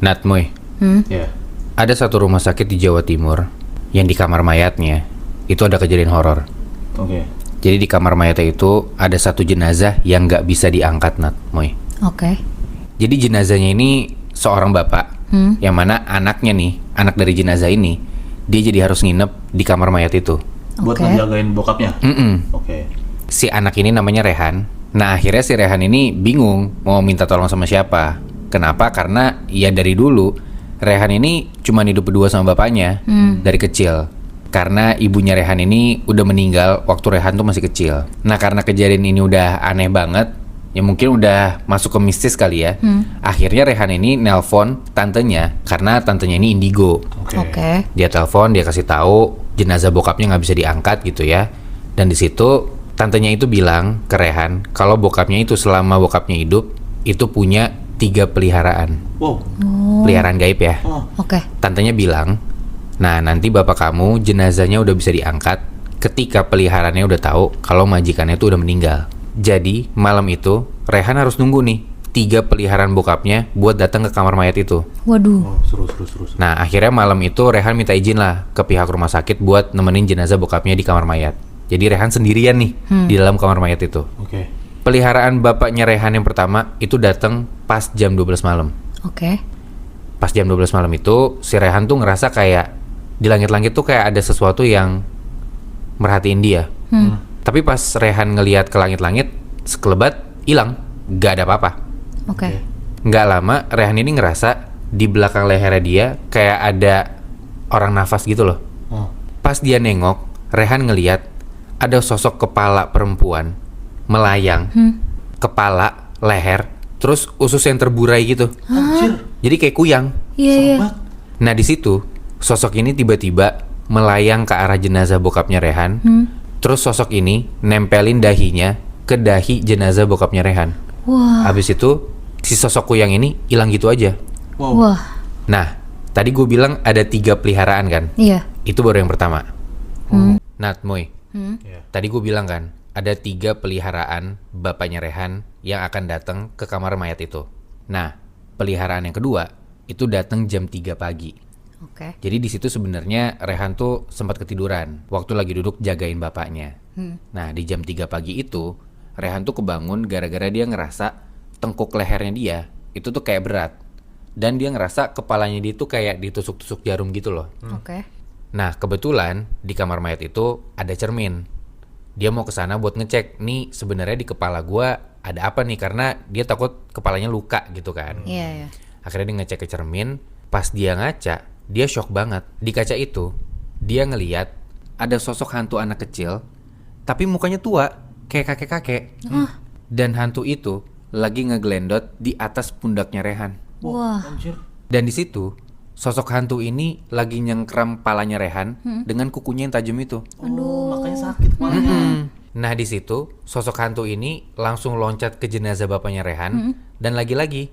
Natmoy, Ya. ada satu rumah sakit di Jawa Timur yang di kamar mayatnya itu ada kejadian horor. Oke. Jadi di kamar mayatnya itu ada satu jenazah yang nggak bisa diangkat, Natmoy. Oke. Jadi jenazahnya ini seorang bapak, yang mana anaknya nih, anak dari jenazah ini, dia jadi harus nginep di kamar mayat itu. Buat Oke. ngejagain bokapnya. Oke. Si anak ini namanya Rehan. Nah akhirnya si Rehan ini bingung mau minta tolong sama siapa. Kenapa? Karena ya dari dulu Rehan ini cuma hidup berdua sama bapaknya dari kecil. Karena ibunya Rehan ini udah meninggal waktu Rehan tuh masih kecil. Nah karena kejadian ini udah aneh banget, ya mungkin udah masuk ke mistis kali ya. Akhirnya Rehan ini nelpon tantenya, karena tantenya ini indigo. Oke. Dia telepon, dia kasih tahu jenazah bokapnya nggak bisa diangkat gitu ya. Dan di situ tantenya itu bilang ke Rehan kalau bokapnya itu selama bokapnya hidup itu punya 3 peliharaan. Wow. Peliharaan gaib ya. Oh. Oke. Tantenya bilang, nah nanti bapak kamu jenazahnya udah bisa diangkat ketika peliharaannya udah tahu kalau majikannya itu udah meninggal. Jadi malam itu Rehan harus nunggu nih 3 peliharaan bokapnya buat datang ke kamar mayat itu. Waduh. Oh, seru. Nah akhirnya malam itu Rehan minta izin lah ke pihak rumah sakit buat nemenin jenazah bokapnya di kamar mayat. Jadi Rehan sendirian nih di dalam kamar mayat itu. Oke. Peliharaan bapaknya Rehan yang pertama itu datang pas jam 12 malam. Oke. Pas jam 12 malam itu si Rehan tuh ngerasa kayak di langit-langit tuh kayak ada sesuatu yang merhatiin dia. Tapi pas Rehan ngelihat ke langit-langit, sekelebat hilang, gak ada apa-apa. Oke. Nggak lama Rehan ini ngerasa di belakang lehernya dia kayak ada orang nafas gitu loh. Oh. Pas dia nengok, Rehan ngelihat ada sosok kepala perempuan melayang, kepala, leher, terus usus yang terburai gitu. Anjir. Jadi kayak kuyang. Iya, Serem iya. banget. Nah di situ sosok ini tiba-tiba melayang ke arah jenazah bokapnya Rehan. Terus sosok ini nempelin dahinya ke dahi jenazah bokapnya Rehan. Wah. Habis itu si sosok kuyang ini hilang gitu aja. Wow. Wah. Nah tadi gue bilang ada 3 peliharaan kan? Iya. Itu baru yang pertama. Natmoy, Ya. tadi gue bilang kan ada 3 peliharaan bapaknya Rehan yang akan datang ke kamar mayat itu. Nah peliharaan yang kedua itu datang jam 3 pagi. Oke. Jadi di situ sebenarnya Rehan tuh sempat ketiduran waktu lagi duduk jagain bapaknya. Nah di jam 3 pagi itu Rehan tuh kebangun gara-gara dia ngerasa tengkuk lehernya dia itu tuh kayak berat. Dan dia ngerasa kepalanya dia tuh kayak ditusuk-tusuk jarum gitu loh. Oke. Nah kebetulan di kamar mayat itu ada cermin. Dia mau ke sana buat ngecek nih sebenarnya di kepala gua ada apa nih, karena dia takut kepalanya luka gitu kan. Iya, iya. Akhirnya dia ngecek ke cermin. Pas dia ngaca, dia shock banget. Di kaca itu, dia ngeliat ada sosok hantu anak kecil, tapi mukanya tua, kayak kakek-kakek. Dan hantu itu lagi ngegelendot di atas pundaknya Rehan. Wah. Anjir. Dan di situ, sosok hantu ini lagi nyengkram palanya Rehan dengan kukunya yang tajam itu. Oh, makanya sakit kepalanya. Nah di situ, sosok hantu ini langsung loncat ke jenazah bapaknya Rehan. Dan lagi-lagi,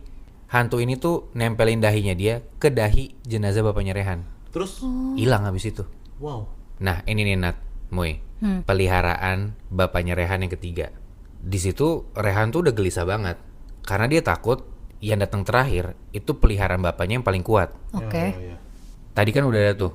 hantu ini tuh nempelin dahinya dia ke dahi jenazah bapaknya Rehan. Terus, Hilang habis itu. wow. Nah ini nih Nat, Moy, peliharaan bapaknya Rehan yang ketiga. Di situ Rehan tuh udah gelisah banget karena dia takut yang datang terakhir itu peliharaan bapaknya yang paling kuat. Oke. Ya. Tadi kan udah ada tuh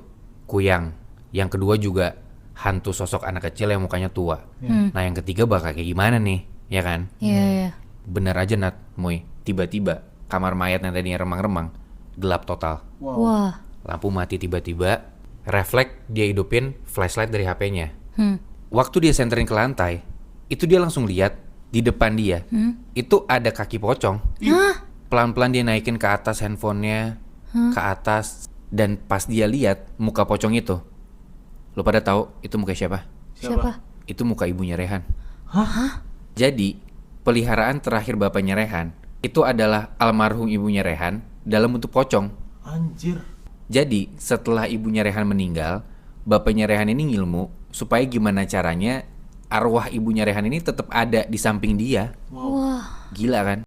kuyang. Yang kedua juga hantu sosok anak kecil yang mukanya tua. Nah yang ketiga bakal kayak gimana nih, ya kan? Iya, iya. Bener aja Nat, Moy, tiba-tiba kamar mayat yang tadinya remang-remang gelap total. Wow. Wah. Lampu mati tiba-tiba, refleks dia hidupin flashlight dari HP-nya. Waktu dia senterin ke lantai, itu dia langsung lihat di depan dia, itu ada kaki pocong. Pelan-pelan dia naikin ke atas handphonenya, ke atas, dan pas dia lihat muka pocong itu, lo pada tahu itu muka siapa? Siapa? Itu muka ibunya Rehan. Hah? Jadi, peliharaan terakhir bapaknya Rehan, itu adalah almarhum ibunya Rehan dalam bentuk pocong. Anjir. Jadi, setelah ibunya Rehan meninggal, bapaknya Rehan ini ngilmu supaya gimana caranya arwah ibunya Rehan ini tetap ada di samping dia. Wah. Gila kan?